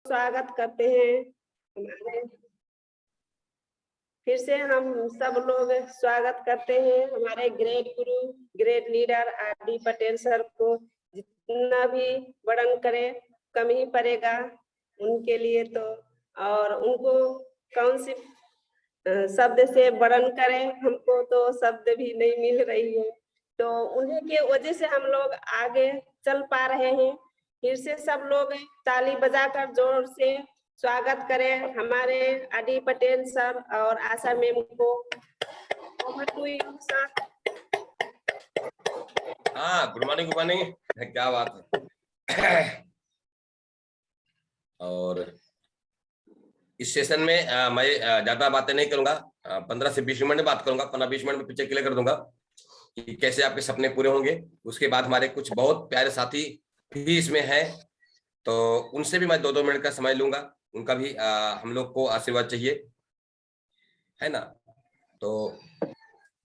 स्वागत करते हैं हमारे फिर से हम सब लोग स्वागत करते हैं हमारे ग्रेट गुरु great leader RD. Patel sir को। जितना भी वर्णन करें कम ही पड़ेगा उनके लिए तो, और उनको कौन सी शब्द से वर्णन करें, हमको तो शब्द भी नहीं मिल रही है। तो उन्हीं के वजह से हम लोग आगे चल पा रहे हैं। फिर से सब लोग ताली बजाकर जोर से स्वागत करें हमारे आर.डी. पटेल सर और आशा मैम को। हाँ, गुड मॉर्निंग। क्या बात है। और इस सेशन में मैं ज्यादा बातें नहीं करूंगा, 15 से 20 मिनट बात करूंगा। 15-20 मिनट में पिक्चर क्लियर कर दूंगा कि कैसे आपके सपने पूरे होंगे। उसके बाद हमारे कुछ बहुत प्यारे साथी भी इसमें हैं, तो उनसे भी मैं 2-2 मिनट का समय लूंगा। उनका भी हम लोग को आशीर्वाद चाहिए, है ना। तो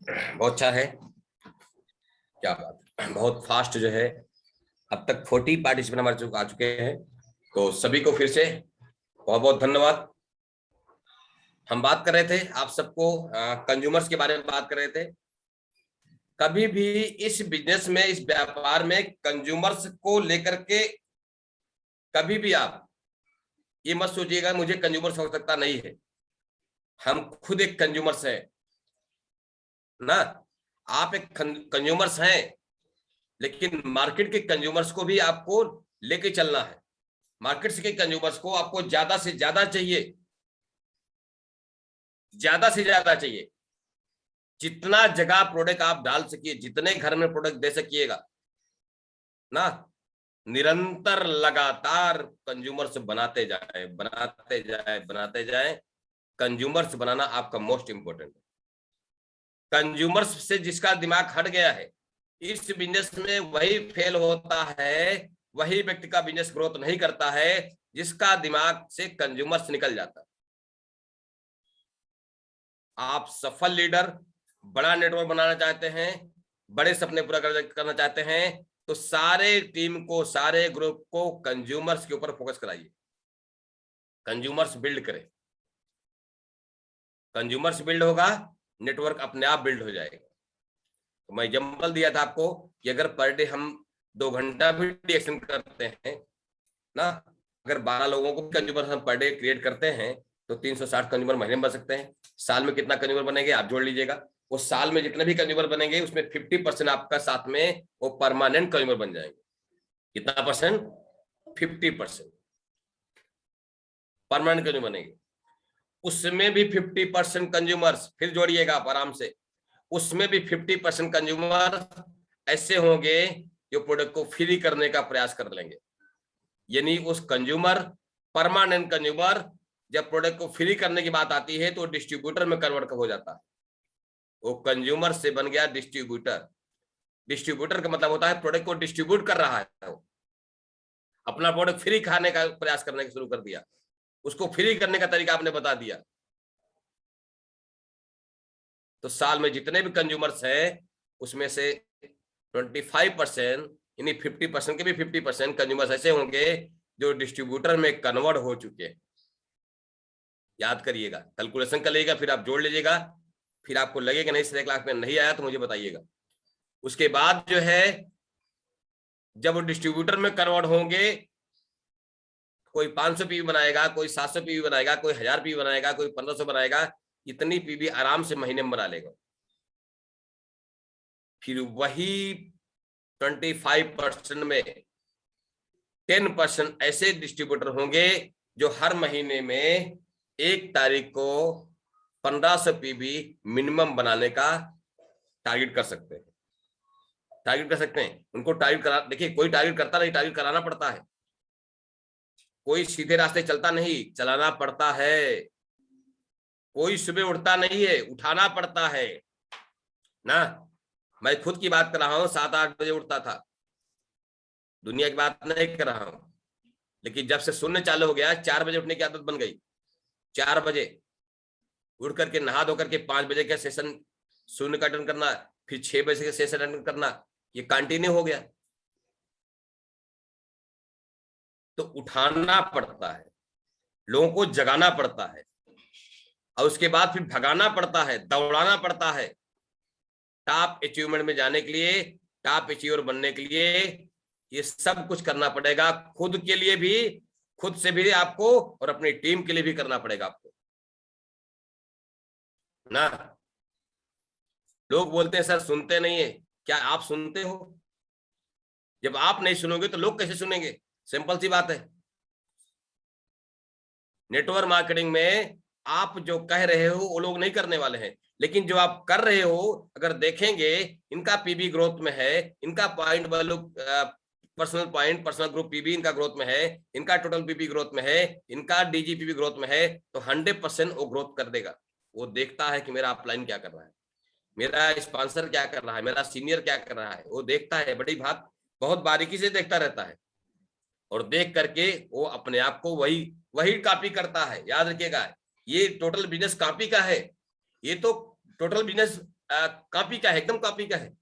बहुत अच्छा है, क्या बात, बहुत फास्ट जो है। अब तक 40 पार्टिसिपेंट हमारे आ चुके हैं, तो सभी को फिर से बहुत बहुत धन्यवाद। हम बात कर रहे थे आप सबको कंज्यूमर्स के बारे में बात कर रहे थे। कभी भी इस बिजनेस में, इस व्यापार में कंज्यूमर्स को लेकर के कभी भी आप ये मत सोचिएगा मुझे कंज्यूमर्स हो सकता नहीं है। हम खुद एक कंज्यूमर्स हैं ना, आप एक कंज्यूमर्स हैं, लेकिन मार्केट के कंज्यूमर्स को भी आपको लेके चलना है। मार्केट के कंज्यूमर्स को आपको ज्यादा से ज्यादा चाहिए, ज्यादा से ज्यादा चाहिए। जितना जगह प्रोडक्ट आप डाल सकिए, जितने घर में प्रोडक्ट दे सकिएगा ना, निरंतर लगातार कंज्यूमर्स बनाते जाए, बनाते जाए, बनाते जाए। कंज्यूमर्स बनाना आपका मोस्ट इंपोर्टेंट है। कंज्यूमर्स से जिसका दिमाग हट गया है इस बिजनेस में, वही फेल होता है, वही व्यक्ति का बिजनेस ग्रोथ नहीं करता है जिसका दिमाग से कंज्यूमर्स निकल जाता है। आप सफल लीडर, बड़ा नेटवर्क बनाना चाहते हैं, बड़े सपने पूरा करना चाहते हैं, तो सारे टीम को, सारे ग्रुप को कंज्यूमर्स के ऊपर फोकस कराइए। कंज्यूमर्स बिल्ड करें, कंज्यूमर्स बिल्ड होगा, नेटवर्क अपने आप बिल्ड हो जाएगा। तो मैं एग्जांपल दिया था आपको कि अगर पर डे हम 2 घंटा भी एक्शन करते हैं ना, अगर 12 लोगों को कंज्यूमर हम पर डे क्रिएट करते हैं तो 360 कंज्यूमर महीने में बन सकते हैं। साल में कितना कंज्यूमर बनेंगे आप जोड़ लीजिएगा। वो साल में जितने भी कंज्यूमर बनेंगे उसमें 50% आपका साथ में वो परमानेंट कंज्यूमर बन जाएंगे। कितना परसेंट? 50% परमानेंट कंज्यूमर बनेंगे। उसमें भी 50% कंज्यूमर्स, फिर जोड़िएगा आप आराम से, उसमें भी 50% कंज्यूमर ऐसे होंगे जो प्रोडक्ट को फ्री करने का प्रयास कर लेंगे। यानी उस कंज्यूमर, परमानेंट कंज्यूमर, जब प्रोडक्ट को फ्री करने की बात आती है तो डिस्ट्रीब्यूटर में कन्वर्ट हो जाता है। वो कंज्यूमर से बन गया डिस्ट्रीब्यूटर। डिस्ट्रीब्यूटर का मतलब होता है प्रोडक्ट को डिस्ट्रीब्यूट कर रहा है, वो अपना प्रोडक्ट फ्री खाने का प्रयास करने का शुरू कर दिया, उसको फ्री करने का तरीका आपने बता दिया। तो साल में जितने भी कंज्यूमर्स हैं उसमें से 25% यानी 50% के भी 50% कंज्यूमर्स ऐसे होंगे जो डिस्ट्रीब्यूटर में कन्वर्ट हो चुके हैं। याद करिएगा, कैलकुलेशन कर लीजिएगा, फिर आप जोड़ लीजिएगा। फिर आपको लगेगा नहीं सर 1 लाख में नहीं आया तो मुझे बताइएगा। उसके बाद जो है जब वो डिस्ट्रीब्यूटर में कन्वर्ट होंगे, कोई 500 पीवी बनाएगा, कोई 700 पीवी बनाएगा, कोई 1000 पीवी बनाएगा, कोई 1500 बनाएगा, इतनी पीवी आराम से महीने में बना लेगा। फिर वही 25% में 10% ऐसे डिस्ट्रीब्यूटर होंगे जो हर महीने में 1 तारीख को 1500 पीवी मिनिमम बनाने का टारगेट कर सकते हैं। टारगेट कर सकते हैं, उनको टारगेट करा, देखिए कोई टारगेट करता नहीं, टारगेट कराना पड़ता है। कोई सीधे रास्ते चलता नहीं, चलाना पड़ता है। कोई सुबह उठता नहीं है, उठाना पड़ता है ना। मैं खुद की बात कर रहा हूं, 7-8 बजे उठता था, दुनिया की बात नहीं कर रहा हूं। लेकिन जब से सुनने चालू हो गया, 4 बजे उठने की आदत बन गई। 4 बजे उठ करके नहा धो करके 5 बजे का सेशन सुनने का अटेंड करना, फिर 6 बजे का सेशन अटेंड करना, ये कंटिन्यू हो गया। तो उठाना पड़ता है, लोगों को जगाना पड़ता है और उसके बाद फिर भगाना पड़ता है, दौड़ाना पड़ता है। टॉप अचीवमेंट में जाने के लिए, टॉप अचीवर बनने के लिए ये सब कुछ करना पड़ेगा, खुद के लिए भी, खुद से भी आपको, और अपनी टीम के लिए भी करना पड़ेगा आपको ना। लोग बोलते हैं सर सुनते नहीं है, क्या आप सुनते हो? जब आप नहीं सुनोगे तो लोग कैसे सुनेंगे? सिंपल सी बात है। नेटवर्क मार्केटिंग में आप जो कह रहे हो वो लोग नहीं करने वाले हैं, लेकिन जो आप कर रहे हो, अगर देखेंगे इनका पीबी ग्रोथ में है, इनका point value, personal point, personal group PB इनका ग्रोथ में है, इनका टोटल पीबी ग्रोथ में है, इनका डीजीपीबी ग्रोथ में है, तो 100% वो ग्रोथ कर देगा। वो देखता है कि मेरा अपलाइन क्या कर रहा है, मेरा स्पॉन्सर क्या कर रहा है, मेरा सीनियर क्या कर रहा है, वो देखता है। बड़ी बात, बहुत बारीकी से देखता रहता है, और देख करके वो अपने आप को वही वही कॉपी करता है। याद रखिएगा, ये टोटल बिजनेस कॉपी का है, ये तो टोटल बिजनेस कॉपी का है, एकदम कॉपी का है।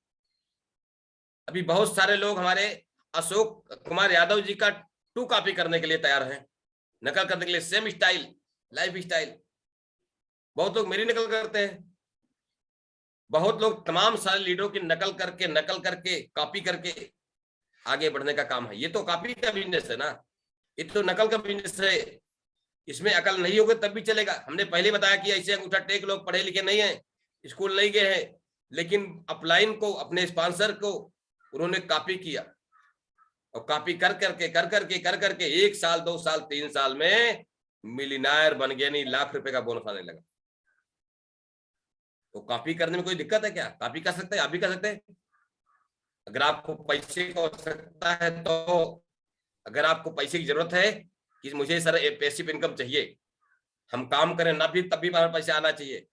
अभी बहुत सारे लोग हमारे अशोक कुमार यादव जी का 2 कॉपी करने के लिए तैयार हैं, नकल करने के लिए, सेम स्टाइल, लाइफ स्टाइल। बहुत लोग मेरी नकल करते हैं, बहुत लोग तमाम सारे लीडरों की नकल करके कॉपी करके आगे बढ़ने का काम है। ये तो कॉपी का बिजनेस है ना, ये तो नकल का बिजनेस है। इसमें अकल नहीं होगी तब भी चलेगा। हमने पहले बताया कि ऐसे अंगूठा टेक लोग पढ़े लिखे नहीं है, स्कूल नहीं गए हैं, लेकिन अपलाइन को, अपने स्पॉन्सर को उन्होंने कॉपी किया, और कॉपी कर करके 1 साल 2 साल 3 साल में मिलियनेयर बन गया, नहीं लाख रुपए का बोनस आने लगा। तो कॉपी करने में कोई दिक्कत है क्या? कॉपी कर सकते हैं, आप भी कर सकते हैं। अगर आपको पैसे की आवश्यकता है, तो अगर आपको पैसे की जरूरत है कि मुझे सर पैसिव इनकम चाहिए, हम काम करें ना भी तब भी पैसा आना चाहिए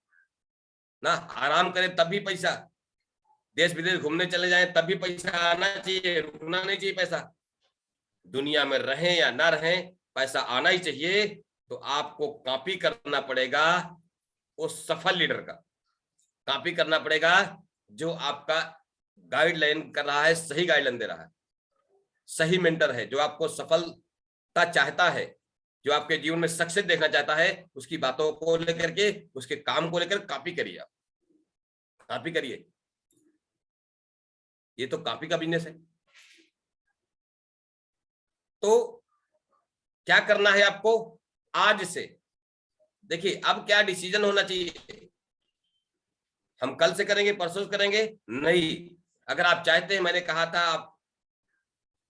ना, आराम करें तब भी पैसा, देश विदेश घूमने चले जाएं तब भी पैसा आना चाहिए, रुकना नहीं चाहिए पैसा। दुनिया में रहें या ना रहें, पैसा आना ही चाहिए। तो आपको कॉपी करना पड़ेगा उस सफल लीडर का, कॉपी करना पड़ेगा जो आपका गाइडलाइन कर रहा है, सही गाइडलाइन दे रहा है, सही मेंटर है, जो आपको सफलता चाहता है, जो आपके जीवन में सक्सेस देखना चाहता है। उसकी बातों को लेकर के, उसके काम को लेकर कॉपी करिए, आप कॉपी करिए। ये तो कॉपी का बिजनेस है। तो क्या करना है आपको आज से? देखिए, अब क्या डिसीजन होना चाहिए? हम कल से करेंगे, परसों से करेंगे नहीं। अगर आप चाहते हैं, मैंने कहा था, आप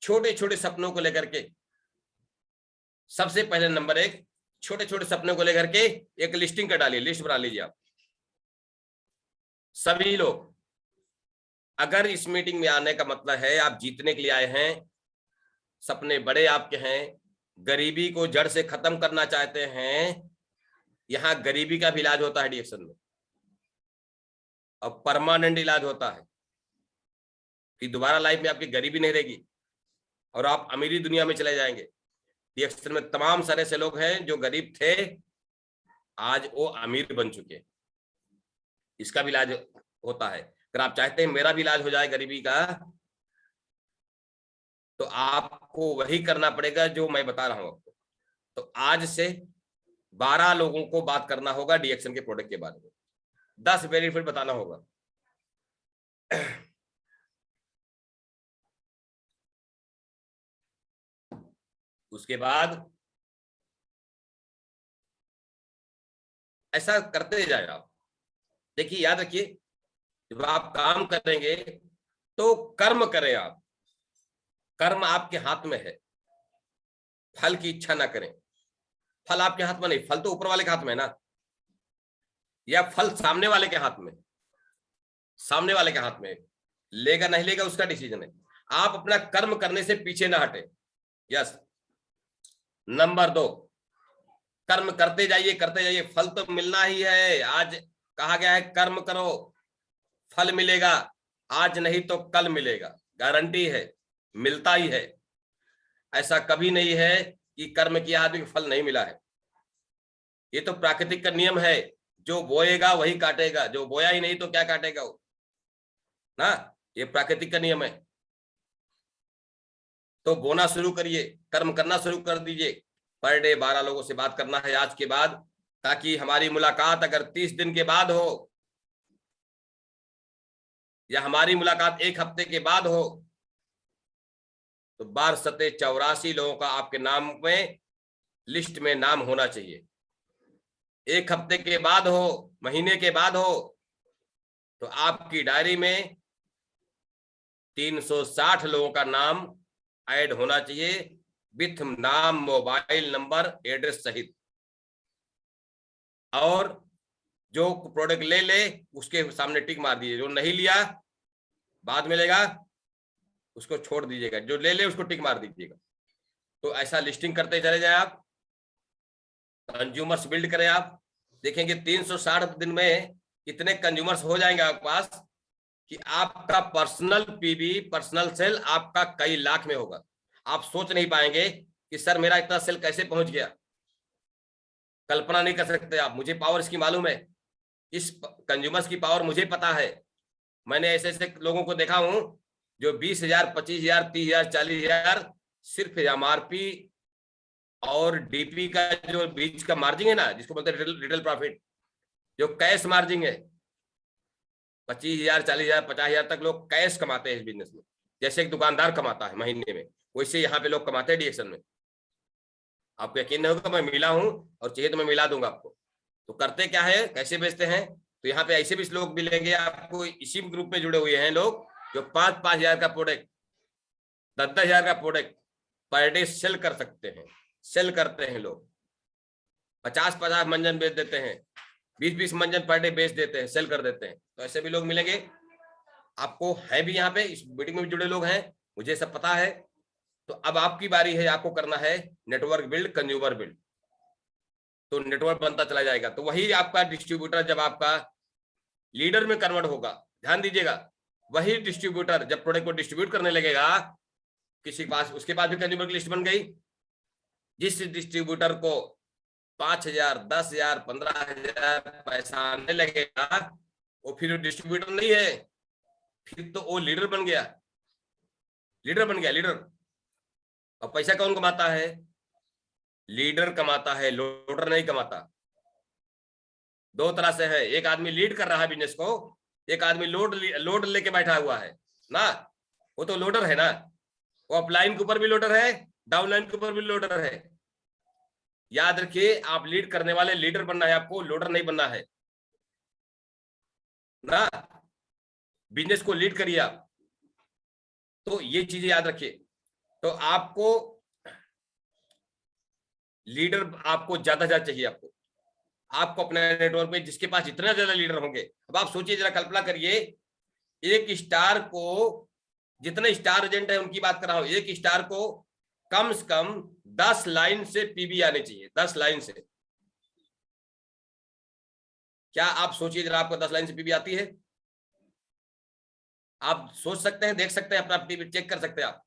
छोटे छोटे सपनों को लेकर के, सबसे पहले नंबर 1, छोटे छोटे सपनों को लेकर के एक लिस्टिंग कर डालिए, लिस्ट बना लीजिए आप सभी लोग। अगर इस मीटिंग में आने का मतलब है आप जीतने के लिए आए हैं, सपने बड़े आपके हैं, गरीबी को जड़ से खत्म करना चाहते हैं, यहां गरीबी का भी इलाज होता है डीएक्शन में, और परमानेंट इलाज होता है कि दोबारा लाइफ में आपकी गरीबी नहीं रहेगी और आप अमीरी दुनिया में चले जाएंगे। डीएक्शन में तमाम सारे ऐसे लोग हैं जो गरीब थे, आज वो अमीर बन चुके हैं। इसका भी इलाज होता है। अगर आप चाहते हैं मेरा भी इलाज हो जाए गरीबी का, तो आपको वही करना पड़ेगा जो मैं बता रहा हूं आपको। तो आज से 12 लोगों को बात करना होगा डीएक्शन के प्रोडक्ट के बारे में, 10 बेनिफिट बताना होगा। उसके बाद ऐसा करते जाए आप। देखिए, याद रखिए, जब आप काम करेंगे तो कर्म करें आप, कर्म आपके हाथ में है, फल की इच्छा ना करें। फल आपके हाथ में नहीं, फल तो ऊपर वाले के हाथ में है ना, या फल सामने वाले के हाथ में, सामने वाले के हाथ में, लेगा नहीं लेगा उसका डिसीजन है। आप अपना कर्म करने से पीछे ना हटे। यस। नंबर 2, कर्म करते जाइए, फल तो मिलना ही है। आज कहा गया है कर्म करो, फल मिलेगा, आज नहीं तो कल मिलेगा, गारंटी है, मिलता ही है। ऐसा कभी नहीं है कि कर्म किया आदमी फल नहीं मिला है। ये तो प्राकृतिक का नियम है, जो बोएगा वही काटेगा, जो बोया ही नहीं तो क्या काटेगा वो ना। ये प्राकृतिक का नियम है। तो बोना शुरू करिए, कर्म करना शुरू कर दीजिए। पर डे 12 लोगों से बात करना है आज के बाद, ताकि हमारी मुलाकात अगर 30 दिन के बाद हो या हमारी मुलाकात 1 हफ्ते के बाद हो तो 1284 लोगों का आपके नाम में लिस्ट में नाम होना चाहिए। 1 हफ्ते के बाद हो, महीने के बाद हो तो आपकी डायरी में 360 लोगों का नाम ऐड होना चाहिए, विथ नाम, मोबाइल नंबर, एड्रेस सहित। और जो प्रोडक्ट ले ले उसके सामने टिक मार दीजिए, जो नहीं लिया बाद में लेगा उसको छोड़ दीजिएगा, जो ले ले उसको टिक मार दीजिएगा। तो ऐसा लिस्टिंग करते चले जाए आप, कंज्यूमर्स बिल्ड करें आप। देखेंगे 360 दिन में इतने कंज्यूमर्स हो जाएंगे आपके पास कि आपका पर्सनल पीबी, पर्सनल सेल आपका कई लाख में होगा। आप सोच नहीं पाएंगे कि सर मेरा इतना सेल कैसे पहुंच गया, कल्पना नहीं कर सकते आप। मुझे पावर इसकी मालूम है, इस कंज्यूमर्स की पावर मुझे पता है। मैंने ऐसे ऐसे लोगों को देखा हूं जो 20,000, 25,000, 30,000, 40,000 सिर्फ एमआरपी और डीपी का जो बीच का मार्जिन है ना, जिसको बोलते हैं रिटेल प्रॉफिट, जो कैश मार्जिन है, 25,000, 40,000, 50,000 तक लोग कैश कमाते हैं इस बिजनेस में। जैसे एक दुकानदार कमाता है महीने में, वैसे यहाँ पे लोग कमाते हैं डीएक्शन में। आपको यकीन नहीं होगा, मैं मिला हूं और चाहिए तो मैं मिला दूंगा आपको। तो करते क्या है, कैसे बेचते हैं, तो यहाँ पे ऐसे भी लोग मिलेंगे आपको, इसी ग्रुप में जुड़े हुए हैं लोग जो 5,000 का प्रोडक्ट, 10,000 का प्रोडक्ट पर डे सेल कर सकते हैं। सेल करते हैं लोग, 50 मंजन बेच देते हैं, 20 मंजन पर डे बेच देते हैं, सेल कर देते हैं। तो ऐसे भी लोग मिलेंगे आपको, है भी यहाँ पे, इस मीटिंग में भी जुड़े लोग हैं, मुझे सब पता है। तो अब आपकी बारी है, आपको करना है नेटवर्क बिल्ड, कंज्यूमर बिल्ड। तो नेटवर्क बनता चला जाएगा। तो वही आपका डिस्ट्रीब्यूटर जब आपका लीडर में कन्वर्ट होगा, ध्यान दीजिएगा, वही डिस्ट्रीब्यूटर जब प्रोडक्ट को डिस्ट्रीब्यूट करने लगेगा किसी के पास, उसके पास भी कंज्यूमर की लिस्ट बन गई। जिस डिस्ट्रीब्यूटर को 5,000, 10,000, 15,000 पैसा आने लगेगा, वो फिर डिस्ट्रीब्यूटर नहीं है, फिर तो वो लीडर बन गया। लीडर बन गया, लीडर। और पैसा कौन कमाता है? लीडर कमाता है, लोडर नहीं कमाता। दो तरह से है, एक आदमी लीड कर रहा है बिजनेस को, एक आदमी लोड लेके बैठा हुआ है ना, वो तो लोडर है ना। वो अपलाइन के ऊपर भी लोडर है, डाउनलाइन के ऊपर भी लोडर है। याद रखिए, आप लीड करने वाले, लीडर बनना है आपको, लोडर नहीं बनना है ना। बिजनेस को लीड करिए आप। तो ये चीजें याद रखिए। तो आपको लीडर, आपको ज्यादा चाहिए। आपको अपने नेटवर्क में जिसके पास जितना ज्यादा लीडर होंगे, अब आप सोचिए, जरा कल्पना करिए, एक स्टार को, जितने स्टार एजेंट है उनकी बात कर रहा हूं, एक स्टार को कम से कम 10 लाइन से पीबी आने चाहिए, 10 लाइन से। क्या आप सोचिए जरा, आपको 10 लाइन से पीबी आती है? आप सोच सकते हैं, देख सकते हैं, अपना पीबी चेक कर सकते हैं आप।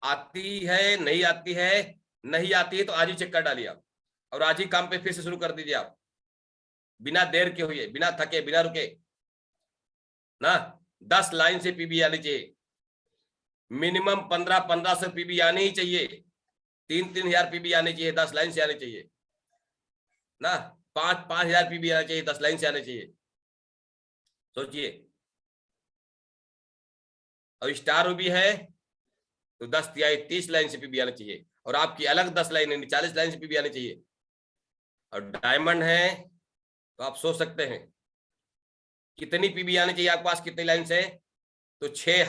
आती है, नहीं आती है? नहीं आती है तो आज ही चेक कर डालिए आप, और आज ही काम पे फिर से शुरू कर दीजिए आप, बिना देर के हुए, बिना थके, बिना रुके ना। 10 लाइन से पीबी आनी चाहिए, मिनिमम 1500 पीबी आनी ही चाहिए, 3,000 पीबी आनी चाहिए, 10 लाइन से आनी चाहिए ना। 5,000 पीबी आना चाहिए, 10 लाइन से आने चाहिए। सोचिए। और स्टार भी है तो 10 तिहाई 30 लाइन से पीबी आना चाहिए, और आपकी अलग 10 लाइन 40 लाइन से पीबी आनी चाहिए। और डायमंड है तो आप सोच सकते हैं कितनी पीबी आनी चाहिए आपके पास, कितनी लाइन से? तो 6,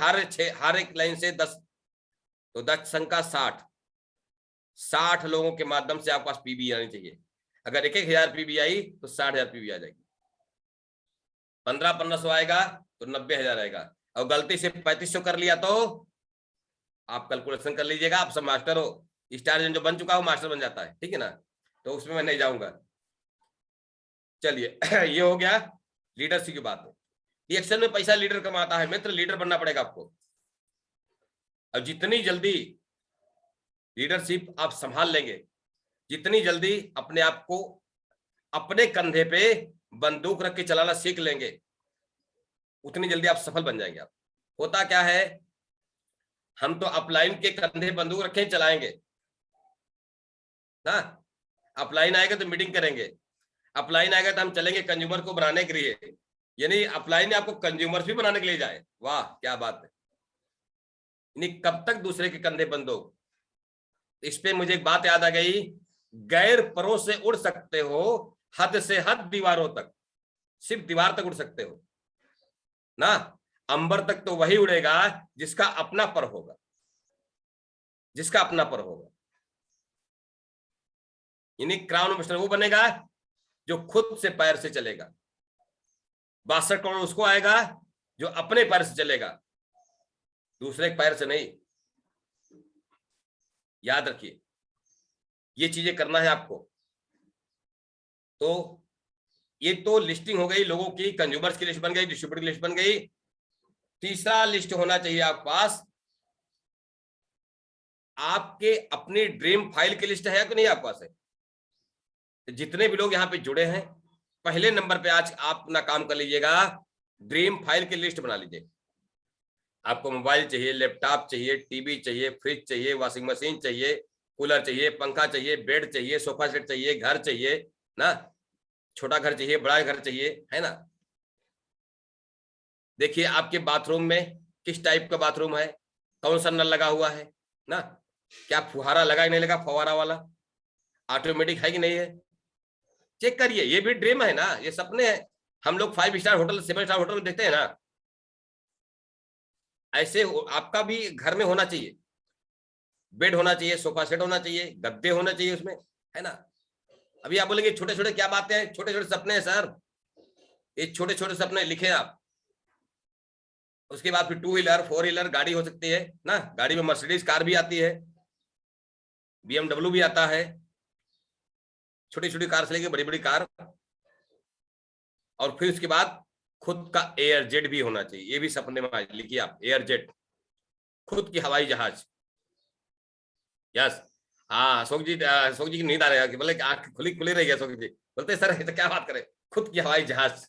हर एक लाइन से 10, तो 10 संख्या 60 लोगों के माध्यम से आपके पास पीबी आनी चाहिए। अगर 1,000 पीबी आई तो 60,000 पीबी आ जाएगी। 1500 आएगा तो 90,000 आएगा। और गलती से 3500 कर लिया तो आप कैलकुलेशन कर लीजिएगा, आप सब मास्टर हो। स्टार जो बन चुका हो मास्टर बन जाता है, ठीक है ना। तो उसमें मैं नहीं जाऊंगा। चलिए ये हो गया लीडरशिप की बात। रिएक्शन में पैसा लीडर कमाता है मित्र, लीडर बनना पड़ेगा आपको। और जितनी जल्दी लीडरशिप आप संभाल लेंगे, जितनी जल्दी अपने आप को अपने कंधे पे बंदूक रख के चलाना सीख लेंगे, उतनी जल्दी आप सफल बन जाएंगे। आप, होता क्या है, हम तो अपलाइन के कंधे बंदूक रखें चलाएंगे ना। अपलाइन आएगा तो मीटिंग करेंगे, अपलाइन आएगा तो हम चलेंगे कंज्यूमर को बनाने के लिए, यानी अपलाइन आपको कंज्यूमर भी बनाने के लिए जाए। वाह क्या बात है। यानी कब तक दूसरे के कंधे बंद हो। इस पे मुझे एक बात याद आ गई, गैर परों से उड़ सकते हो, हद से हद दीवारों तक, सिर्फ दीवार तक उड़ सकते हो ना। अंबर तक तो वही उड़ेगा जिसका अपना पर होगा, जिसका अपना पर होगा। यानी क्राउन मिनिस्टर वो बनेगा जो खुद से पैर से चलेगा। 62 करोड़ उसको आएगा जो अपने पैर से चलेगा, दूसरे पैर से नहीं। याद रखिए, ये चीजें करना है आपको। तो ये तो लिस्टिंग हो गई लोगों की, कंज्यूमर्स की लिस्ट बन गई, डिस्ट्रीब्यूटर की लिस्ट बन गई। तीसरा लिस्ट होना चाहिए आपके पास, आपके अपनी ड्रीम फाइल की लिस्ट है कि नहीं आपके पास है। जितने भी लोग यहाँ पे जुड़े हैं, पहले नंबर पे आज आप अपना काम कर लीजिएगा, ड्रीम फाइल की लिस्ट बना लीजिए। आपको मोबाइल चाहिए, लैपटॉप चाहिए, टीवी चाहिए, फ्रिज चाहिए, वॉशिंग मशीन चाहिए, कूलर चाहिए, पंखा चाहिए, बेड चाहिए, सोफा सेट चाहिए, घर चाहिए ना, छोटा घर चाहिए, बड़ा घर चाहिए, है ना। देखिए आपके बाथरूम में किस टाइप का बाथरूम है, कौन सा नल लगा हुआ है ना, क्या फुहारा लगा कि नहीं लगा, फवारा वाला ऑटोमेटिक है कि नहीं है, चेक करिए। ये भी ड्रीम है ना, ये सपने हैं। हम लोग 5 स्टार होटल 7 स्टार होटल में देखते हैं ना, ऐसे आपका भी घर में होना चाहिए। बेड होना चाहिए, सोफा सेट होना चाहिए, गद्दे होना चाहिए उसमें, है ना। अभी आप बोलेंगे छोटे छोटे क्या बातें हैं, छोटे छोटे सपने हैं सर, ये छोटे छोटे सपने लिखे आप। उसके बाद फिर 2 व्हीलर 4 व्हीलर गाड़ी हो सकती है ना, गाड़ी में मर्सिडीज कार भी आती है, BMW भी आता है, छोटी छोटी कार से लेके बड़ी बड़ी कार। और फिर उसके बाद खुद का एयर जेट भी होना चाहिए, ये भी सपने में लिखिए आप, एयर जेट, खुद की हवाई जहाज। यस, हाँ अशोक जी की नींद आ रही है, बोले आंख खुली खुली रही है अशोक जी, बोलते सर तो क्या बात करें, खुद की हवाई जहाज,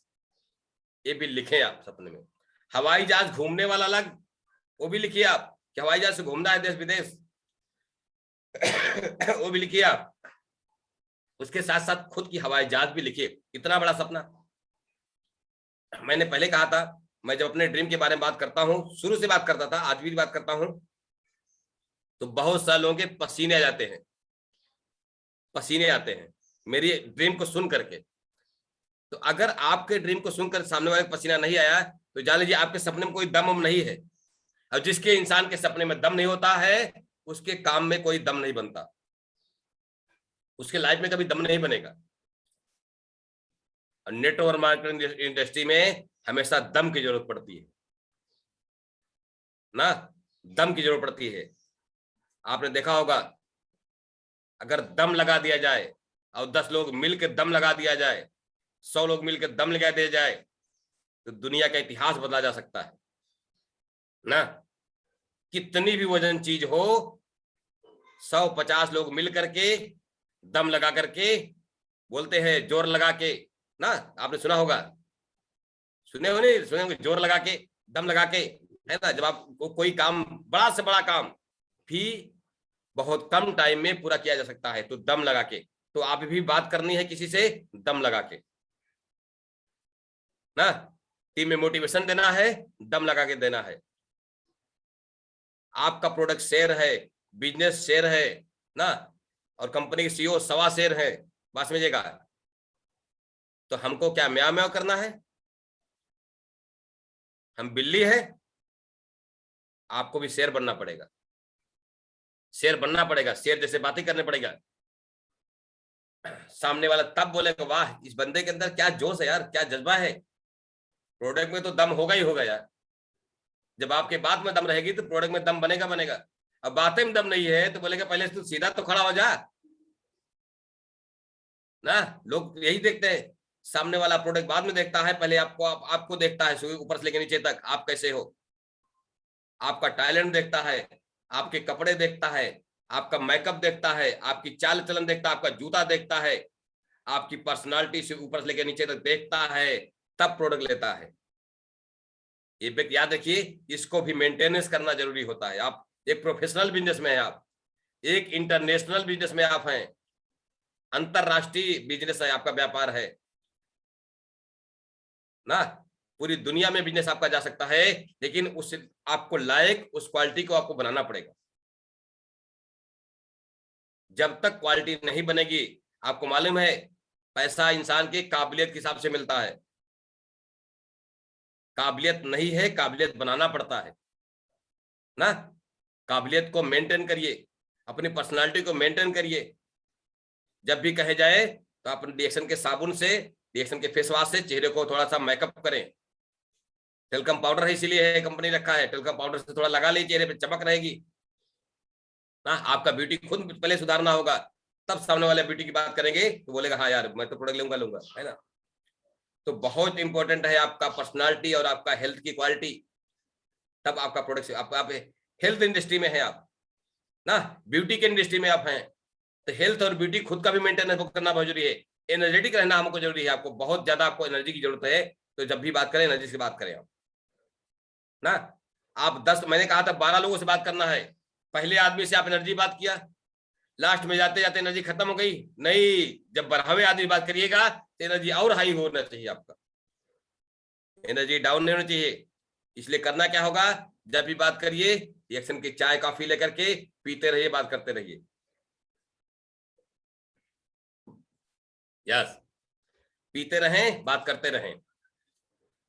ये भी लिखे आप सपने में। हवाई जहाज घूमने वाला अलग, वो भी लिखिए आप कि हवाई जहाज से घूमना है देश विदेश वो भी लिखिए आप। उसके साथ साथ खुद की हवाई जहाज भी लिखिए, इतना बड़ा सपना। मैंने पहले कहा था, मैं जब अपने ड्रीम के बारे में बात करता हूं, शुरू से बात करता था, आज भी बात करता हूं, तो बहुत सारे लोगों के पसीने आ जाते हैं, पसीने आते हैं मेरी ड्रीम को सुन करके। तो अगर आपके ड्रीम को सुनकर सामने वाले पसीना नहीं आया तो जान लीजिए आपके सपने में कोई दम नहीं है। और जिसके इंसान के सपने में दम नहीं होता है, उसके काम में कोई दम नहीं बनता, उसके लाइफ में कभी दम नहीं बनेगा। और नेटवर्क मार्केटिंग इंडस्ट्री में हमेशा दम की जरूरत पड़ती है ना, दम की जरूरत पड़ती है। आपने देखा होगा, अगर दम लगा दिया जाए और 10 लोग मिलकर दम लगा दिया जाए, 100 लोग मिलकर दम लगा दिया जाए, तो दुनिया का इतिहास बदला जा सकता है ना। कितनी भी वजन चीज हो, 150 लोग मिल करके दम लगा करके, बोलते हैं जोर लगा के ना, आपने सुना होगा, सुने हो नहीं सुने होंगे, जोर लगा के, दम लगा के, है ना। जब आप कोई काम, बड़ा से बड़ा काम भी बहुत कम टाइम में पूरा किया जा सकता है, तो दम लगा के। तो आप भी बात करनी है किसी से, दम लगा के ना, टीम में मोटिवेशन देना है, दम लगा के देना है। आपका प्रोडक्ट शेयर है, बिजनेस शेयर है ना, और कंपनी के CEO 1.25 शेयर है, बात समझिएगा। तो हमको क्या म्याऊ म्याऊ करना है, हम बिल्ली है, आपको भी शेर बनना पड़ेगा, शेर बनना पड़ेगा, शेर जैसे बातें करने पड़ेगा। सामने वाला तब बोलेगा वाह इस बंदे के अंदर क्या जोश है यार, क्या जज्बा है। प्रोडक्ट में तो दम होगा ही होगा यार, जब आपके बात में दम रहेगी तो प्रोडक्ट में दम बनेगा बनेगा। अब बातें में दम नहीं है तो बोलेगा पहले तू सीधा तो खड़ा हो जा ना। लोग यही देखते हैं, सामने वाला प्रोडक्ट बाद में देखता है, पहले आपको देखता है ऊपर से लेकर नीचे तक, आप कैसे हो, आपका टैलेंट देखता है, आपके कपड़े देखता है, आपका मेकअप देखता है, आपकी चाल चलन देखता है, आपका जूता देखता है, आपकी पर्सनालिटी से ऊपर से लेकर नीचे तक देखता है, तब प्रोडक्ट लेता है। ये बात याद रखिए, इसको भी मेंटेनेंस करना जरूरी होता है। आप एक प्रोफेशनल बिजनेस में हैं, आप एक इंटरनेशनल बिजनेस में आप हैं, अंतरराष्ट्रीय बिजनेस है, आपका व्यापार है ना, पूरी दुनिया में बिजनेस आपका जा सकता है, लेकिन उस आपको लायक उस क्वालिटी को आपको बनाना पड़ेगा। जब तक क्वालिटी नहीं बनेगी, आपको मालूम है पैसा इंसान के काबिलियत के हिसाब से मिलता है, काबिलियत नहीं है, काबिलियत बनाना पड़ता है ना। काबिलियत को मेंटेन करिए, अपनी पर्सनालिटी को मेंटेन करिए। जब भी कहे जाए तो अपने रिएक्शन के साबुन से, रिएक्शन के फेस वॉश से चेहरे को थोड़ा सा मेकअप करें। टेल्कम पाउडर है इसीलिए कंपनी रखा है, टेल्कम पाउडर से थोड़ा लगा लीजिए, चेहरे पे चमक रहेगी ना। आपका ब्यूटी खुद पहले सुधारना होगा, तब सामने वाले ब्यूटी की बात करेंगे तो बोलेगा हाँ यार मैं तो प्रोडक्ट लूंगा, है ना। तो बहुत इंपॉर्टेंट है आपका पर्सनालिटी और आपका हेल्थ की क्वालिटी, तब आपका प्रोडक्ट। आप हेल्थ इंडस्ट्री में है आप ना, ब्यूटी के इंडस्ट्री में आप हैं, तो हेल्थ और ब्यूटी खुद का भी मेंटेनेंस करना बहुत जरूरी है। एनर्जेटिक रहना हमको जरूरी है, आपको बहुत ज्यादा आपको एनर्जी की जरूरत है। तो जब भी बात करें एनर्जी से बात करें आप ना। आप 10, मैंने कहा था 12 लोगों से बात करना है, पहले आदमी से आप एनर्जी बात किया, लास्ट में जाते जाते एनर्जी खत्म हो गई। नहीं, जब 12वें आदमी बात करिएगा तो एनर्जी और हाई होना चाहिए, आपका एनर्जी डाउन नहीं होना चाहिए। इसलिए करना क्या होगा, जब भी बात करिए रिएक्शन की चाय कॉफी लेकर के पीते रहिए, बात करते रहिए। यस, पीते रहें, बात करते रहें,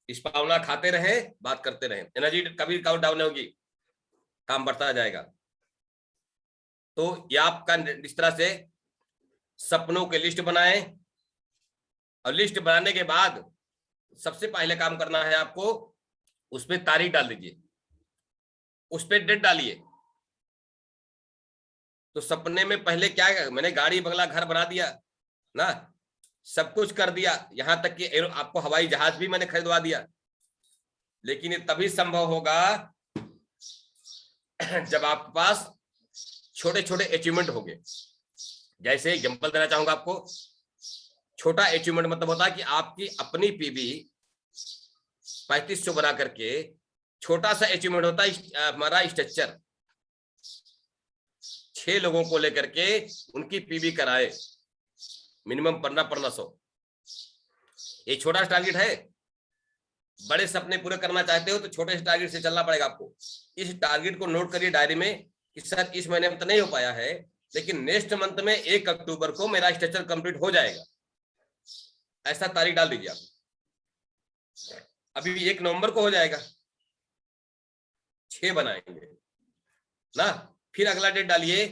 इस पावला खाते रहें, बात करते रहें, एनर्जी कभी डाउन नहीं होगी, काम बढ़ता जाएगा। तो ये आपका इस तरह से सपनों के लिस्ट बनाएं, और लिस्ट बनाने के बाद सबसे पहले काम करना है आपको, उसमें तारीख डाल दीजिए, उस पर डेट डालिए। तो सपने में पहले क्या, मैंने गाड़ी बंगला घर बना दिया ना, सब कुछ कर दिया, यहां तक कि आपको हवाई जहाज भी मैंने खरीदवा दिया, लेकिन ये तभी संभव होगा जब आपके पास छोटे छोटे अचीवमेंट होंगे। जैसे एग्जांपल देना चाहूंगा आपको, छोटा अचीवमेंट मतलब होता है कि आपकी अपनी पीबी 3500 बना करके, छोटा सा अचीवमेंट होता है हमारा स्ट्रक्चर 6 लोगों को लेकर के उनकी पीबी कराए, मिनिमम 1500। ये छोटा टारगेट है। बड़े सपने पूरे करना चाहते हो तो छोटे से टारगेट से चलना पड़ेगा आपको। इस टारगेट को नोट करिए डायरी में कि सर इस महीने में तो नहीं हो पाया है, लेकिन नेक्स्ट मंथ में 1 अक्टूबर को मेरा स्ट्रक्चर कंप्लीट हो जाएगा, ऐसा तारीख डाल दीजिए आप। अभी 1 नवंबर को हो जाएगा, 6 बनाएंगे ना। फिर अगला डेट डालिए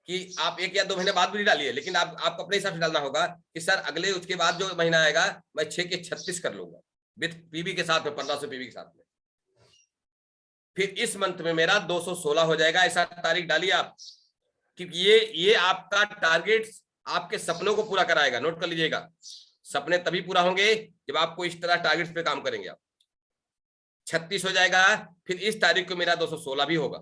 कि आप 1 या 2 महीने बाद भी डालिए, लेकिन आप अपने हिसाब से डालना होगा कि सर अगले उसके बाद जो महीना आएगा मैं 6 के 36 कर लूंगा विथ पीबी के साथ में, 1500 पीबी के साथ में। फिर इस मंथ में मेरा 216 हो जाएगा, ऐसा तारीख डालिए आप, क्योंकि ये आपका टारगेट आपके सपनों को पूरा कराएगा। नोट कर लीजिएगा, सपने तभी पूरा होंगे जब आपको इस तरह टारगेट पे काम करेंगे आप। 36 हो जाएगा, फिर इस तारीख को मेरा 216 भी होगा,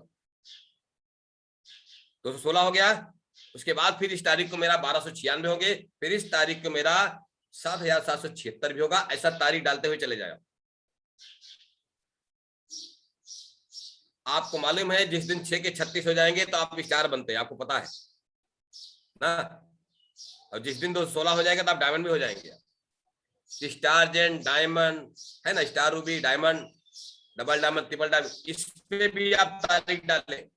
216 हो गया। उसके बाद फिर इस तारीख को मेरा 1296 होंगे, फिर इस तारीख को मेरा 7776 भी होगा। ऐसा तारीख डालते हुए चले जाएगा। आपको मालूम है जिस दिन 6 के 36 हो जाएंगे तो आप स्टार बनते हैं, आपको पता है ना। और जिस दिन 216 हो जाएगा तो आप डायमंड भी हो जाएंगे। स्टार जेंट डायमंड है ना, star Ruby diamond, double diamond, triple diamond, इस पे भी आप तारीख डालें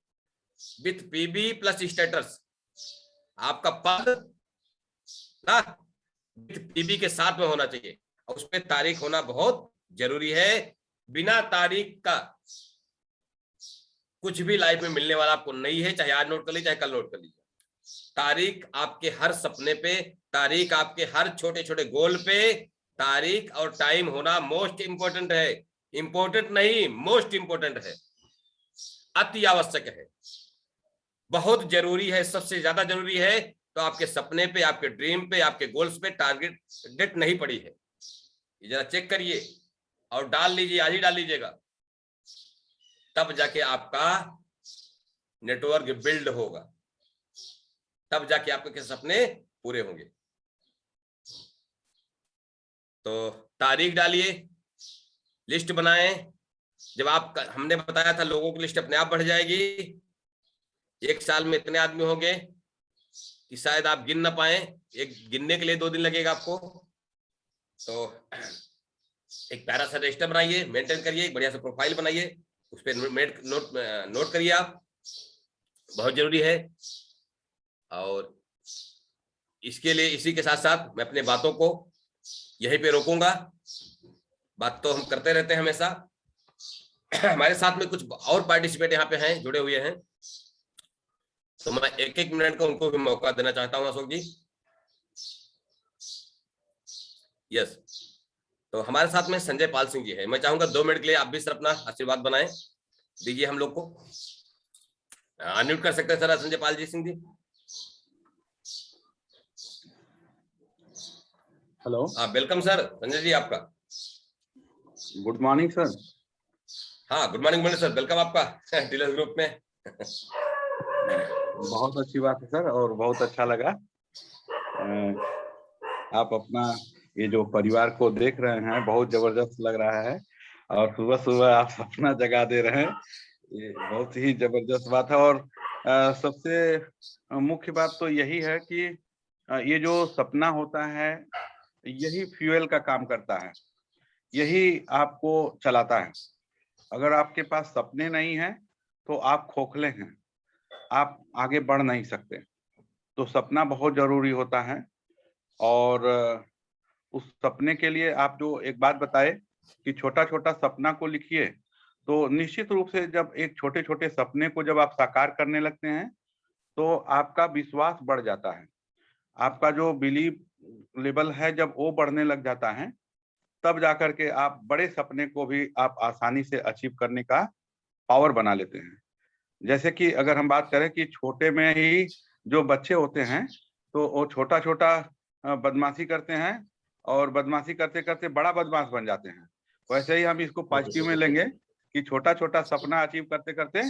विथ पीबी प्लस स्टेटस। आपका पद ना विथ पीबी के साथ में होना चाहिए, और उस पर तारीख होना बहुत जरूरी है। बिना तारीख का कुछ भी लाइफ में मिलने वाला आपको नहीं है, चाहे आज नोट कर लीजिए चाहे कल नोट कर लीजिए। तारीख आपके हर सपने पे, तारीख आपके हर छोटे छोटे गोल पे, तारीख और टाइम होना मोस्ट इंपोर्टेंट है। इंपोर्टेंट नहीं, मोस्ट इंपोर्टेंट है, अति आवश्यक है, बहुत जरूरी है, सबसे ज्यादा जरूरी है। तो आपके सपने पे, आपके ड्रीम पे, आपके गोल्स पे टारगेट डेट नहीं पड़ी है, ये जरा चेक करिए और डाल लीजिए, आज ही डाल लीजिएगा, तब जाके आपका नेटवर्क बिल्ड होगा, तब जाके आपके सपने पूरे होंगे। तो तारीख डालिए, लिस्ट बनाएं। जब आप, हमने बताया था लोगों की लिस्ट अपने आप बढ़ जाएगी, 1 साल में इतने आदमी होंगे, कि शायद आप गिन ना पाए, एक गिनने के लिए 2 दिन लगेगा आपको। तो एक प्यारा सा रजिस्टर बनाइए, मेंटेन करिए, एक बढ़िया सा प्रोफाइल बनाइए, उस पर नोट करिए आप, बहुत जरूरी है। और इसके लिए इसी के साथ साथ मैं अपने बातों को यहीं पे रोकूंगा। बात तो हम करते रहते हैं हमेशा। हमारे साथ में कुछ और पार्टिसिपेट यहाँ पे हैं, जुड़े हुए हैं, तो मैं 1-1 मिनट का उनको भी मौका देना चाहता हूँ अशोक जी। यस, तो हमारे साथ में संजय पाल सिंह जी है। मैं चाहूंगा 2 मिनट के लिए आप भी सर अपना आशीर्वाद बनाएं, दीजिए हम लोग को। अनम्यूट कर सकते हैं sir Sanjay Pal ji Singh ji. Hello, welcome sir Sanjay ji आपका। Good morning sir. हाँ, गुड मॉर्निंग सर, वेलकम आपका डीलर्स ग्रुप में। बहुत अच्छी बात है सर, और बहुत अच्छा लगा आप अपना ये जो परिवार को देख रहे हैं, बहुत जबरदस्त लग रहा है। और सुबह सुबह आप सपना जगा दे रहे हैं, ये बहुत ही जबरदस्त बात है। और सबसे मुख्य बात तो यही है कि ये जो सपना होता है, यही फ्यूल का काम करता है, यही आपको चलाता है। अगर आपके पास सपने नहीं हैं तो आप खोखले हैं, आप आगे बढ़ नहीं सकते। तो सपना बहुत जरूरी होता है। और उस सपने के लिए आप जो एक बात बताए कि छोटा छोटा सपना को लिखिए, तो निश्चित रूप से जब एक छोटे छोटे सपने को जब आप साकार करने लगते हैं तो आपका विश्वास बढ़ जाता है। आपका जो बिलीव लेवल है जब वो बढ़ने लग जाता है, तब जाकर के आप बड़े सपने को भी आप आसानी से अचीव करने का पावर बना लेते हैं। जैसे कि अगर हम बात करें कि छोटे में ही जो बच्चे होते हैं, तो वो छोटा छोटा बदमाशी करते हैं, और बदमाशी करते करते बड़ा बदमाश बन जाते हैं। वैसे ही हम इसको पॉजिटिव में लेंगे कि छोटा छोटा सपना अचीव करते करते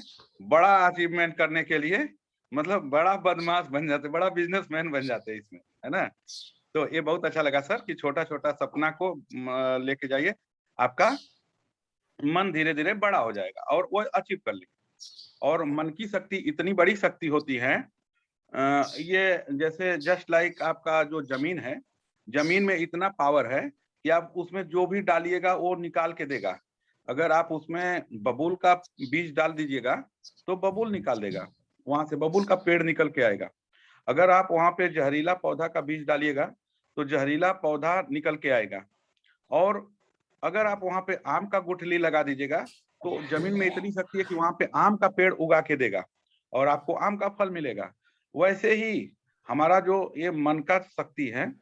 बड़ा अचीवमेंट करने के लिए मतलब बड़ा बदमाश बन जाते, बड़ा बिजनेसमैन बन जाते हैं इसमें, है ना। तो ये बहुत अच्छा लगा सर कि छोटा छोटा सपना को लेके जाइए, आपका मन धीरे धीरे बड़ा हो जाएगा और वो अचीव कर लेंगे। और मन की शक्ति इतनी बड़ी शक्ति होती है, ये जैसे जस्ट लाइक आपका जो जमीन है, जमीन में इतना पावर है कि आप उसमें जो भी डालिएगा वो निकाल के देगा। अगर आप उसमें बबूल का बीज डाल दीजिएगा तो बबूल निकाल देगा, वहां से बबूल का पेड़ निकल के आएगा। अगर आप वहां पे जहरीला पौधा का बीज डालिएगा तो जहरीला पौधा निकल के आएगा। और अगर आप वहां पे आम का गुठली लगा दीजिएगा तो जमीन में इतनी शक्ति है कि वहां पे आम का पेड़ उगा के देगा और आपको आम का फल मिलेगा। वैसे ही हमारा जो ये मन का शक्ति है,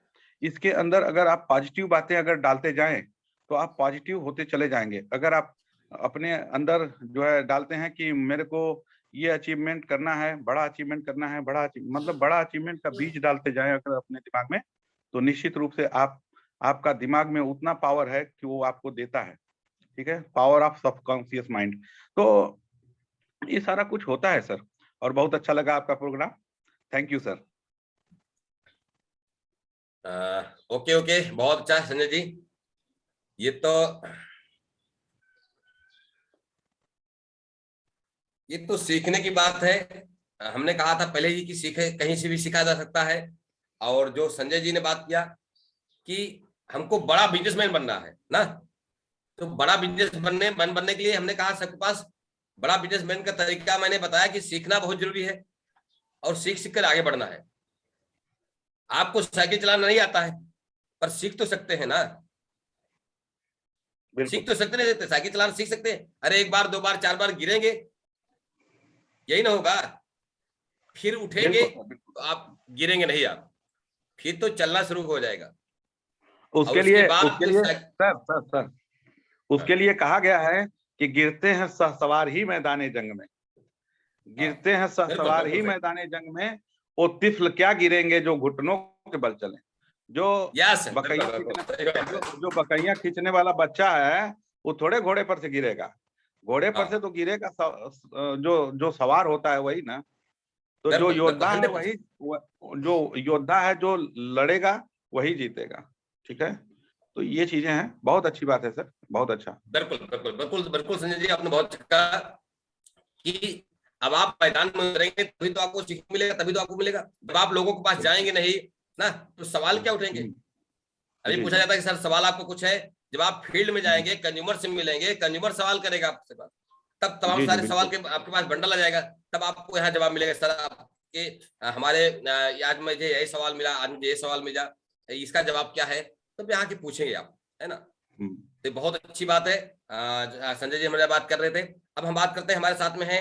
इसके अंदर अगर आप पॉजिटिव बातें अगर डालते जाएं तो आप पॉजिटिव होते चले जाएंगे। अगर आप अपने अंदर जो है डालते हैं कि मेरे को ये अचीवमेंट करना है, बड़ा अचीवमेंट करना है, मतलब बड़ा अचीवमेंट का बीज डालते जाएं अगर अपने दिमाग में, तो निश्चित रूप से आपका दिमाग में उतना पावर है कि वो आपको देता है। ठीक है, पावर ऑफ सबकॉन्शियस माइंड। तो ये सारा कुछ होता है सर, और बहुत अच्छा लगा आपका programme. Thank you sir. Okay okay, बहुत अच्छा संजय जी। ये तो सीखने की बात है। हमने कहा था पहले ही कि सीखे कहीं से भी सीखा जा सकता है। और जो संजय जी ने बात किया कि हमको बड़ा बिजनेसमैन बनना है ना, तो बड़ा बिजनेस बनने के लिए हमने कहा सबके पास बड़ा बिजनेसमैन का तरीका मैंने बताया कि सीखना बहुत जरूरी है और सीख सीख कर आगे बढ़ना है। आपको साइकिल चलाना नहीं आता है पर सीख तो सकते हैं ना, सीख तो सकते नहीं, साइकिल चलाना सीख सकते हैं। अरे 1 बार 2 बार 4 बार गिरेंगे, यही ना होगा, फिर उठेंगे तो आप गिरेंगे नहीं, आप फिर तो चलना शुरू हो जाएगा। उसके लिए सर उसके लिए कहा गया है कि गिरते हैं सहसवार ही मैदाने जंग में, गिरते हैं सहसवार ही मैदाने जंग में, वो तिफल क्या गिरेंगे जो घुटनों के बल चले। जो बकैया खींचने वाला बच्चा है वो थोड़े घोड़े पर से गिरेगा, घोड़े पर से तो गिरेगा जो सवार होता है वही ना। तो जो योद्धा है वही, जो योद्धा है जो लड़ेगा वही जीतेगा। ठीक है, तो ये चीजें हैं, बहुत अच्छी बात है सर, बहुत अच्छा। बिल्कुल बिल्कुल बिल्कुल बिल्कुल संजय जी, आपने बहुत कहा कि अब आप मैदान में उतरेंगे तभी तो आपको सीखने मिलेगा, तभी तो आपको मिलेगा। जब आप लोगों के पास जाएंगे नहीं ना, तो सवाल क्या उठेंगे? अभी पूछा जाता है कि सर सवाल आपको कुछ है, जब आप फील्ड में जाएंगे, कंज्यूमर से मिलेंगे, कंज्यूमर सवाल करेगा आपसे पास, तब तमाम सारे सवाल के आपके पास बंडल आ जाएगा, तब आपको यहाँ जवाब मिलेगा। सर आपके हमारे आज मुझे यही सवाल मिला, आज मुझे ये सवाल मिला, इसका जवाब क्या है, तब यहाँ के पूछेंगे आप, है ना। तो बहुत अच्छी बात है। संजय जी हमारे बात कर रहे थे। अब हम बात करते हैं, हमारे साथ में है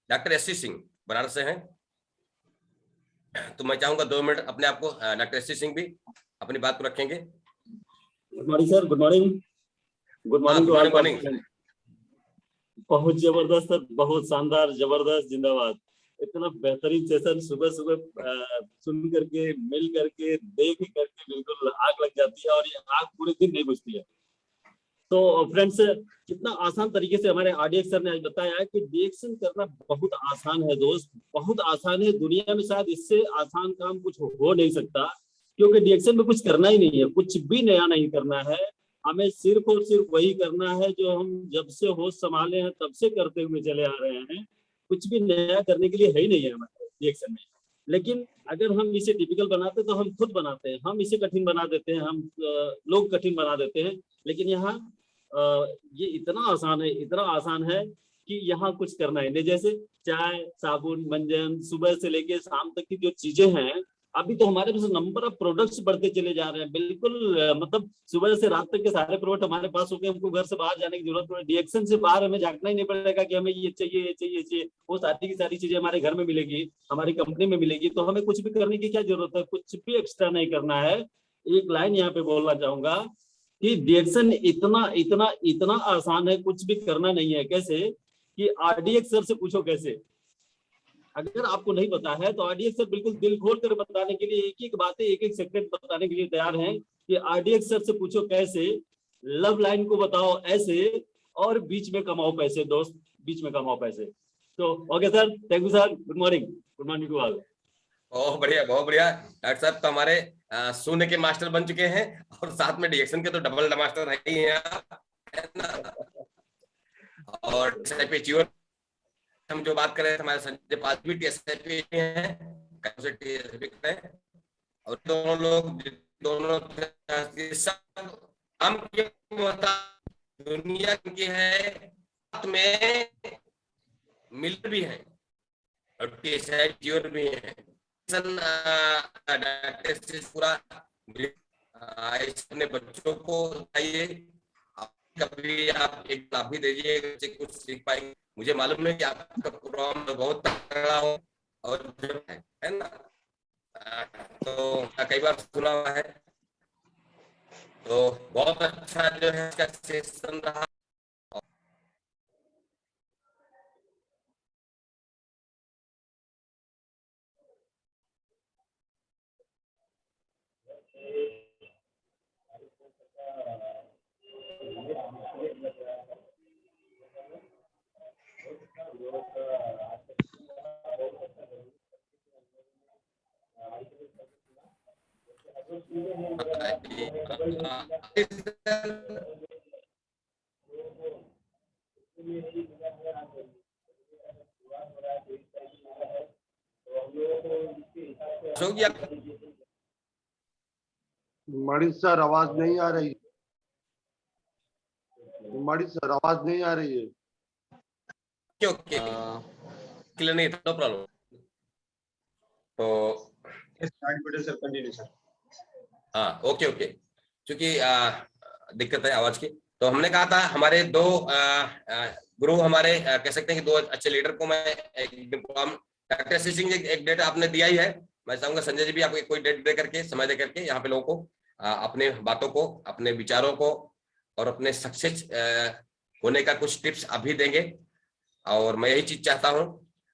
doctor S C Singh, Banaras से हैं। तो मैं चाहूंगा 2 मिनट अपने आप को, डॉक्टर एस सी सिंह भी अपनी बात को रखेंगे। Good morning sir, good morning, good morning to all participant. बहुत जबरदस्त सर, बहुत शानदार, जबरदस्त, जिंदाबाद। इतना बेहतरीन सेशन सुबह सुबह सुन करके, मिल करके, देख करके बिल्कुल आग लग जाती है, और ये आग पूरे दिन नहीं बुझती है। तो फ्रेंड्स, कितना आसान तरीके से हमारे आरडीएक्स सर ने आज बताया कि डीएक्शन करना बहुत आसान है दोस्त, बहुत आसान है। दुनिया में शायद इससे आसान काम कुछ हो नहीं सकता, क्योंकि डीएक्शन में कुछ करना ही नहीं है, कुछ भी नया नहीं करना है। हमें सिर्फ और सिर्फ वही करना है जो हम जब से होश संभाले हैं तब से करते हुए चले आ रहे हैं। कुछ भी नया करने के लिए है ही नहीं है हमारे डीएक्शन में। लेकिन अगर हम इसे टिपिकल बनाते तो हम खुद बनाते हैं, हम इसे कठिन बना देते हैं, हम लोग कठिन बना देते हैं। लेकिन यहाँ ये इतना आसान है, इतना आसान है कि यहाँ कुछ करना है नहीं। जैसे चाय, साबुन, मंजन, सुबह से लेके शाम तक की जो चीजें हैं, अभी तो हमारे पास नंबर ऑफ प्रोडक्ट्स बढ़ते चले जा रहे हैं। बिल्कुल मतलब सुबह से रात तक के सारे प्रोडक्ट हमारे पास हो गए, हमको घर से बाहर जाने की जरूरत नहीं, डीएक्शन से बाहर हमें झांकना ही नहीं पड़ेगा कि हमें ये चाहिए, ये चाहिए, ये चाहिए। वो सारी की सारी चीजें हमारे घर में मिलेगी, हमारी कंपनी में मिलेगी। तो हमें कुछ भी करने की क्या जरूरत है, कुछ भी एक्स्ट्रा नहीं करना है। एक लाइन यहाँ पे बोलना चाहूंगा कि डीएक्शन इतना इतना इतना आसान है, कुछ भी करना नहीं है। कैसे कि आरडीएक्स सर से पूछो कैसे। अगर आपको नहीं पता है तो आरडीएक्स सर बिल्कुल दिल खोल कर बताने के लिए, एक एक बातें एक एक सेकंड बताने के लिए तैयार हैं कि आरडीएक्स सर से पूछो कैसे, लव लाइन को बताओ ऐसे, और बीच में कमाओ पैसे दोस्त, बीच में कमाओ पैसे। तो okay sir, thank you sir, good morning, good morning to all. बहुत बढ़िया, बहुत बढ़िया। डॉक्टर साहब तो हमारे शून्य के मास्टर बन चुके हैं, और साथ में डीएक्शन के तो डबल मास्टर है ही हैं, है ना। और हम जो बात कर रहे थे, हमारे संजय पाल भी टीएसआईपी हैं, और दोनों लोग दोनों सब हम दुनिया की है में मिल भी है, और टीएसआईपी भी है। पूरा अपने बच्चों को बताइए, कभी आप एक भी दीजिए, बच्चे कुछ सीख पाएंगे। मुझे मालूम है कि आपका प्रोग्राम बहुत तगड़ा हो और है ना, तो कई बार सुना हुआ है। तो बहुत अच्छा जो है इसका सेशन रहा। मणि सर आवाज नहीं आ रही, मणि सर आवाज नहीं आ रही है। ओके, क्लियर नहीं था, नो प्रॉब्लम। तो सर कंटिन्यू सर। हाँ, ओके ओके, क्योंकि दिक्कत है आवाज की। तो हमने कहा था हमारे दो गुरु, हमारे कह सकते हैं कि दो अच्छे लीडर को मैं डॉक्टर सिंह जी एक डेट आपने दिया ही है। मैं चाहूंगा संजय जी भी आपको कोई डेट दे करके, समय दे करके यहाँ पे लोगों को अपने बातों को, अपने विचारों को और अपने सक्सेस होने का कुछ टिप्स अभी देंगे, और मैं यही चीज चाहता हूं।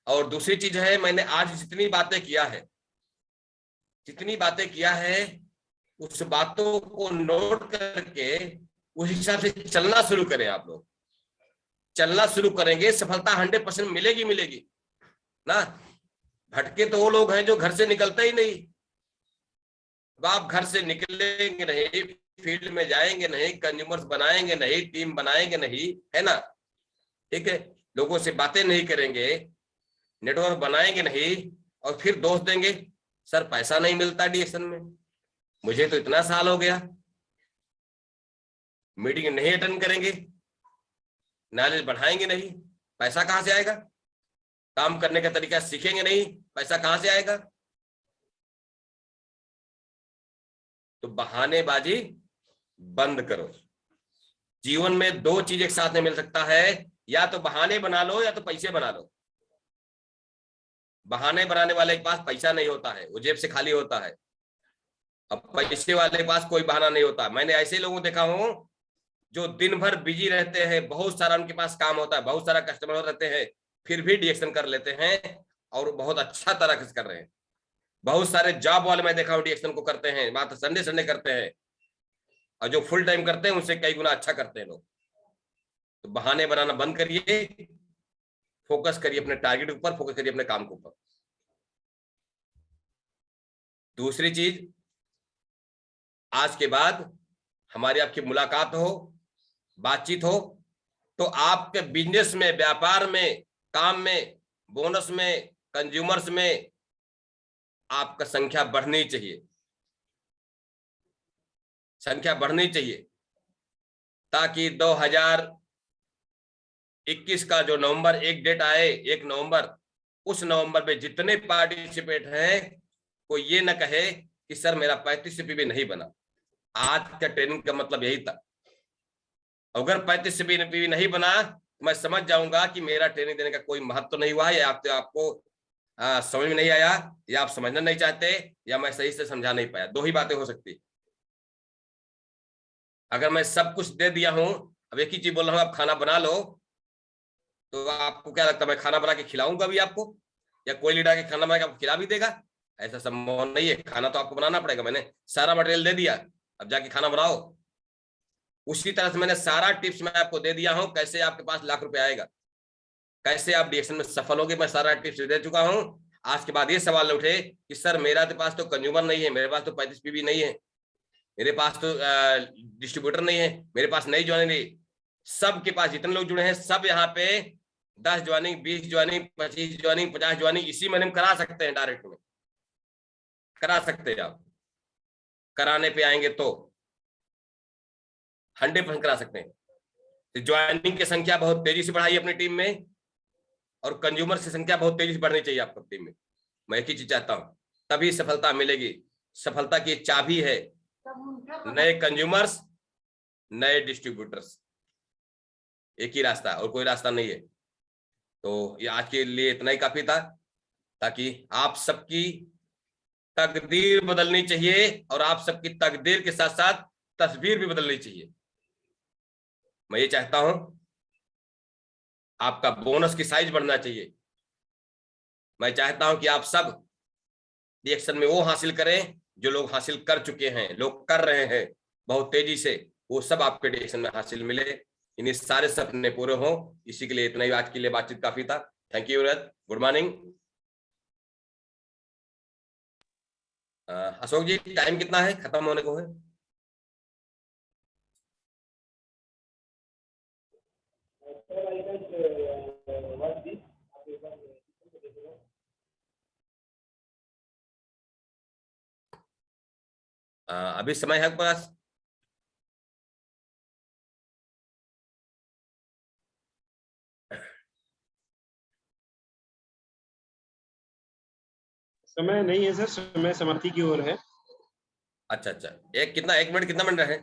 और दूसरी चीज है, मैंने आज जितनी बातें किया है उस बातों को नोट करके उस हिसाब से चलना शुरू करें। आप लोग चलना शुरू करेंगे, सफलता 100% मिलेगी ना। भटके तो वो लोग हैं जो घर से निकलते ही नहीं। आप घर से निकलेंगे नहीं, फील्ड में जाएंगे नहीं, कंज्यूमर्स बनाएंगे नहीं, टीम बनाएंगे नहीं, है ना, ठीक है, लोगों से बातें नहीं करेंगे, नेटवर्क बनाएंगे नहीं और फिर दोष देंगे सर पैसा नहीं मिलता डीएक्शन में, मुझे तो इतना साल हो गया। मीटिंग नहीं अटेंड करेंगे, नॉलेज बढ़ाएंगे नहीं, पैसा कहां से आएगा? काम करने का तरीका सीखेंगे नहीं, पैसा कहां से आएगा? तो बहानेबाजी बंद करो। जीवन में दो चीज एक साथ नहीं मिल सकता है, या तो बहाने बना लो या तो पैसे बना लो। बहाने बनाने वाले के पास पैसा नहीं होता है, वो जेब से खाली होता है। अब पैसे वाले के पास कोई बहाना नहीं होता। मैंने ऐसे लोगों को देखा हूं जो दिन भर बिजी रहते हैं, बहुत सारा उनके पास काम होता है, बहुत सारा कस्टमर रहते हैं, फिर भी डीएक्शन कर लेते हैं और बहुत अच्छा तरह से कर रहे हैं। बहुत सारे जॉब वाले मैं देखा हूं डीएक्शन को करते हैं, मात्र संडे संडे करते हैं, और जो फुल टाइम करते हैं उनसे कई गुना अच्छा करते हैं लोग। तो बहाने बनाना बंद करिए, फोकस करिए अपने टारगेट के ऊपर, फोकस करिए अपने काम के ऊपर। दूसरी चीज, आज के बाद हमारी आपकी मुलाकात हो, बातचीत हो, तो आपके बिजनेस में, व्यापार में, काम में, बोनस में, कंज्यूमर्स में आपका संख्या बढ़नी चाहिए, संख्या बढ़नी चाहिए, ताकि 2021 का जो नवंबर 1 डेट आए, 1 नवंबर, उस नवंबर में जितने पार्टिसिपेट हैं कोई ये न कहे कि सर मेरा 35 CPV नहीं बना। आज का ट्रेनिंग का मतलब यही था। अगर 35 CPV नहीं बना तो मैं समझ जाऊंगा कि मेरा ट्रेनिंग देने का कोई महत्व तो नहीं हुआ, या आपको समझ में नहीं आया, या आप समझना नहीं चाहते, या मैं सही से समझा नहीं पाया। दो ही बातें हो सकती। अगर मैं सब कुछ दे दिया हूं, अब एक ही चीज बोल रहा हूं आप खाना बना लो, तो आपको क्या लगता है मैं खाना बना के खिलाऊंगा भी आपको, या कोई लीडर के खाना बना के आपको खिला भी देगा? ऐसा संभव नहीं है। खाना तो आपको बनाना पड़ेगा। मैंने सारा मटेरियल दे दिया, अब जाके खाना बनाओ। उसी तरह से मैंने सारा टिप्स मैं आपको दे दिया हूं, कैसे आपके पास लाख रुपए आएगा, कैसे आप डीएक्शन में सफल होगे, मैं सारा टिप्स दे चुका हूं। आज के बाद ये सवाल उठे कि सर मेरा तो पास तो कंज्यूमर नहीं है, मेरे पास तो 35 PV नहीं है, मेरे पास तो डिस्ट्रीब्यूटर नहीं है, मेरे पास नहीं ज्वाइनिंग नहीं। सबके पास जितने लोग जुड़े हैं सब यहाँ पे 10 ज्वाइनिंग, 20 ज्वाइनिंग, 25 ज्वाइनिंग, 50 ज्वाइनिंग इसी महीने में करा सकते हैं, डायरेक्ट में करा सकते हैं। आप कराने पे आएंगे तो 100% करा सकते हैं। तो ज्वाइनिंग की संख्या बहुत तेजी से बढ़ाई अपनी टीम में, और कंज्यूमर की संख्या बहुत तेजी से बढ़नी चाहिए आपको टीम में। मैं एक ही चीज चाहता हूं, तभी सफलता मिलेगी। सफलता की चाबी है नए कंज्यूमर्स, नए डिस्ट्रीब्यूटर्स, एक ही रास्ता, और कोई रास्ता नहीं है। तो ये आज के लिए इतना ही काफी था, ताकि आप सबकी तकदीर बदलनी चाहिए, और आप सबकी तकदीर के साथ साथ तस्वीर भी बदलनी चाहिए। मैं ये चाहता हूं आपका बोनस की साइज बढ़ना चाहिए। मैं चाहता हूं कि आप सब डीएक्शन में वो हासिल करें जो लोग हासिल कर चुके हैं, लोग कर रहे हैं बहुत तेजी से, वो सब आपके डीएक्शन में हासिल मिले, इन्हें सारे सपने पूरे हों। इसी के लिए इतना ही आज के लिए बातचीत काफी था। Thank you, good morning. Ashok ji time कितना है, खत्म होने को है? अभी समय है पास? समय नहीं है सर, समय समाप्ति की ओर है। अच्छा, एक मिनट कितना मिनट है?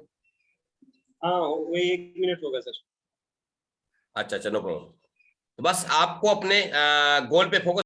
हाँ वो 1 मिनट होगा सर। अच्छा, नो प्रॉब्लम। तो बस आपको अपने गोल पे फोकस